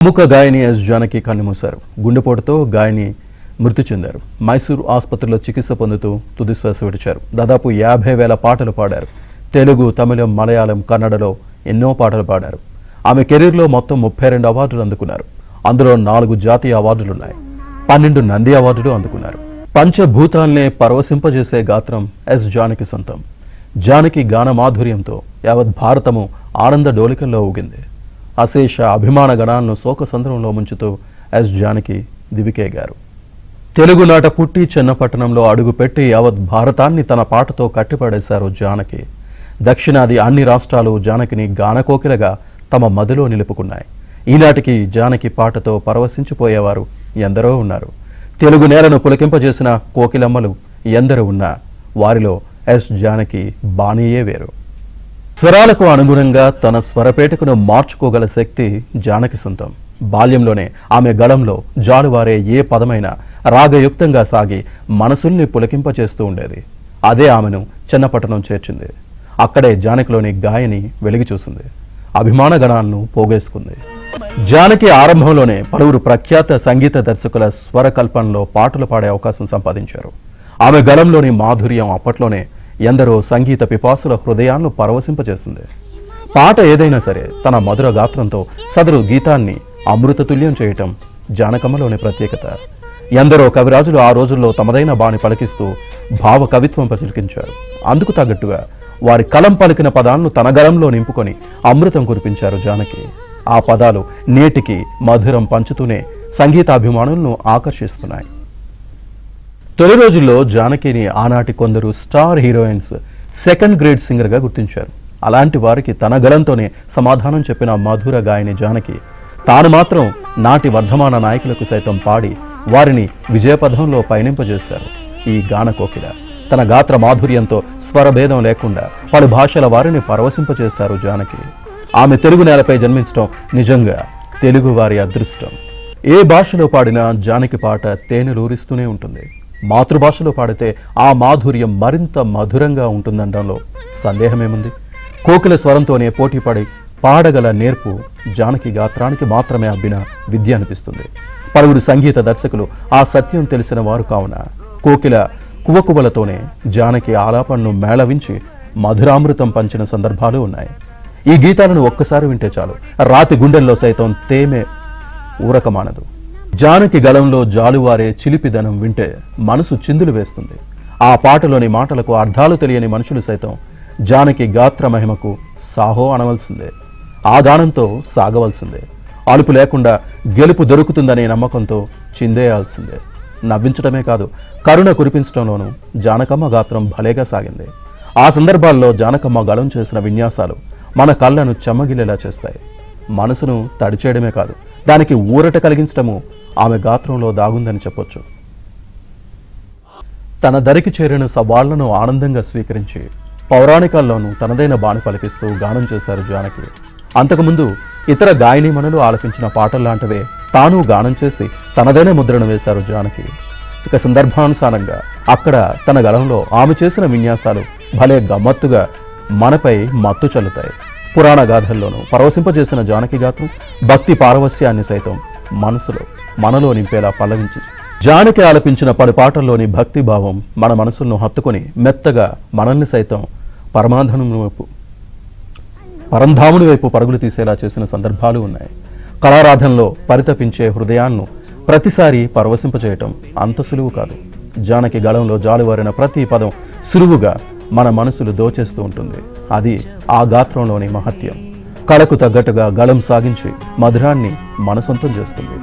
ప్రముఖ గాయని ఎస్ జానకి కన్నుమూశారు. గుండెపోటుతో గాయని మృతి చెందారు. మైసూరు ఆసుపత్రిలో చికిత్స పొందుతూ తుదిశ్వాస విడిచారు. దాదాపు 50,000 పాటలు పాడారు. తెలుగు, తమిళం, మలయాళం, కన్నడలో ఎన్నో పాటలు పాడారు. ఆమె కెరీర్లో మొత్తం 32 అవార్డులు అందుకున్నారు. అందులో 4 జాతీయ అవార్డులున్నాయి. 12 నంది అవార్డులు అందుకున్నారు. పంచభూతాల్నే పరవశింపజేసే గాత్రం ఎస్ జానకి సొంతం. జానకి గాన మాధుర్యంతో యావత్ భారతము ఆనంద డోలికల్లో ఊగింది. అశేష అభిమాన గణాలను శోకసంద్రంలో ముంచుతూ ఎస్ జానకి దివికేగారు. తెలుగునాట పుట్టి చెన్నపట్టణంలో అడుగుపెట్టి యావత్ భారతాన్ని తన పాటతో కట్టిపడేశారు జానకి. దక్షిణాది అన్ని రాష్ట్రాలు జానకిని గానకోకిలగా తమ మదిలో నిలుపుకున్నాయి. ఈనాటికి జానకి పాటతో పరవశించిపోయేవారు ఎందరో ఉన్నారు. తెలుగు నేలను పులకింపజేసిన కోకిలమ్మలు ఎందరో ఉన్నా వారిలో ఎస్ జానకి బాణీయే వేరు. స్వరాలకు అనుగుణంగా తన స్వరపేటకును మార్చుకోగల శక్తి జానకి సొంతం. బాల్యంలోనే ఆమె గళంలో జాలువారే ఏ పదమైనా రాగయుక్తంగా సాగి మనసుల్ని పులకింపచేస్తూ ఉండేది. అదే ఆమెను చెన్నపట్టణం చేర్చింది. అక్కడే జానకిలోని గాయని వెలిగి చూసింది. అభిమాన గణాలను పోగేసుకుంది. జానకి ఆరంభంలోనే పలువురు ప్రఖ్యాత సంగీత దర్శకుల స్వరకల్పనలో పాటలు పాడే అవకాశం సంపాదించారు. ఆమె గళంలోని మాధుర్యం అప్పట్లోనే ఎందరో సంగీత పిపాసుల హృదయాలను పరవశింపచేసింది. పాట ఏదైనా సరే తన మధుర గాత్రంతో సదరు గీతాన్ని అమృతతుల్యం చేయటం జానకమ్మలోని ప్రత్యేకత. ఎందరో కవిరాజులు ఆ రోజుల్లో తమదైన బాణి పలికిస్తూ భావ కవిత్వం ప్రచురికించారు. అందుకు తగ్గట్టుగా వారి కలం పలికిన పదాలను తన గలంలో నింపుకొని అమృతం కురిపించారు జానకి. ఆ పదాలు నేటికి మధురం పంచుతూనే సంగీతాభిమానులను ఆకర్షిస్తున్నాయి. తొలి రోజుల్లో జానకిని ఆనాటి కొందరు స్టార్ హీరోయిన్స్ సెకండ్ గ్రేడ్ సింగర్గా గుర్తించారు. అలాంటి వారికి తన గలంతోనే సమాధానం చెప్పిన మధుర గాయని జానకి తాను మాత్రం నాటి వర్ధమాన నాయకులకు సైతం పాడి వారిని విజయపథంలో పయనింపజేశారు. ఈ గాన కోకిల తన గాత్ర మాధుర్యంతో స్వరభేదం లేకుండా పలు భాషల వారిని పరవశింపజేశారు జానకి. ఆమె తెలుగు నేలపై జన్మించడం నిజంగా తెలుగు వారి అదృష్టం. ఏ భాషలో పాడినా జానకి పాట తేనెలూరిస్తూనే ఉంటుంది. మాతృభాషలో పాడితే ఆ మాధుర్యం మరింత మధురంగా ఉంటుందనడంలో సందేహమేముంది. కోకిల స్వరంతోనే పోటీపడి పాడగల నేర్పు జానకి గాత్రానికి మాత్రమే అబ్బిన విద్య అనిపిస్తుంది. పలువురు సంగీత దర్శకులు ఆ సత్యం తెలిసిన వారు కావున కోకిల కువకువలతోనే జానకి ఆలాపనను మేళవించి మధురామృతం పంచిన సందర్భాలు ఉన్నాయి. ఈ గీతాలను ఒక్కసారి వింటే చాలు, రాతి గుండెల్లో సైతం తేమె ఊరకమానదు. జానకి గళంలో జాలువారే చిలిపిదనం వింటే మనసు చిందులు వేస్తుంది. ఆ పాటలోని మాటలకు అర్థాలు తెలియని మనుషులు సైతం జానకి గాత్ర మహిమకు సాహో అనవలసిందే. ఆ గానంతో సాగవలసిందే. అలుపు లేకుండా గెలుపు దొరుకుతుందనే నమ్మకంతో చిందేయాల్సిందే. నవ్వించడమే కాదు, కరుణ కురిపించడంలోనూ జానకమ్మ గాత్రం భలేగా సాగింది. ఆ సందర్భాల్లో జానకమ్మ గళం చేసిన విన్యాసాలు మన కళ్ళను చెమ్మగిలేలా చేస్తాయి. మనసును తడిచేయడమే కాదు, దానికి ఊరట కలిగించడము ఆమె గాత్రంలో దాగుందని చెప్పొచ్చు. తన దరికి చేరిన సవాళ్లను ఆనందంగా స్వీకరించి పౌరాణికాల్లోనూ తనదైన బాణి పలికిస్తూ గానం చేశారు జానకి. అంతకుముందు ఇతర గాయనీమణులు ఆలపించిన పాటల్లాంటివే తాను గానం చేసి తనదైన ముద్రను వేశారు జానకి. ఇక సందర్భానుసారంగా అక్కడ తన గళంలో ఆమె చేసిన విన్యాసాలు భలే గమ్మత్తుగా మనపై మత్తు చల్లుతాయి. పురాణ గాథల్లోనూ పరవశింపజేసిన జానకి గాత్రం భక్తి పారవస్యాన్ని సైతం మనలో నింపేలా పల్లవించి జానకి ఆలపించిన పలు పాటల్లోని భక్తి భావం మన మనసులను హత్తుకొని మెత్తగా మనల్ని సైతం పరంధాముని వైపు పరుగులు తీసేలా చేసిన సందర్భాలు ఉన్నాయి. కళారాధనలో పరితపించే హృదయాలను ప్రతిసారి పరవశింపచేయటం అంత సులువు కాదు. జానకి గళంలో జాలువారిన ప్రతి పదం సులువుగా మన మనసులు దోచేస్తూ ఉంటుంది. అది ఆ గాత్రంలోని మహత్యం. కళకు తగ్గట్టుగా గళం సాగించి మధురాన్ని మన సొంతం చేస్తుంది.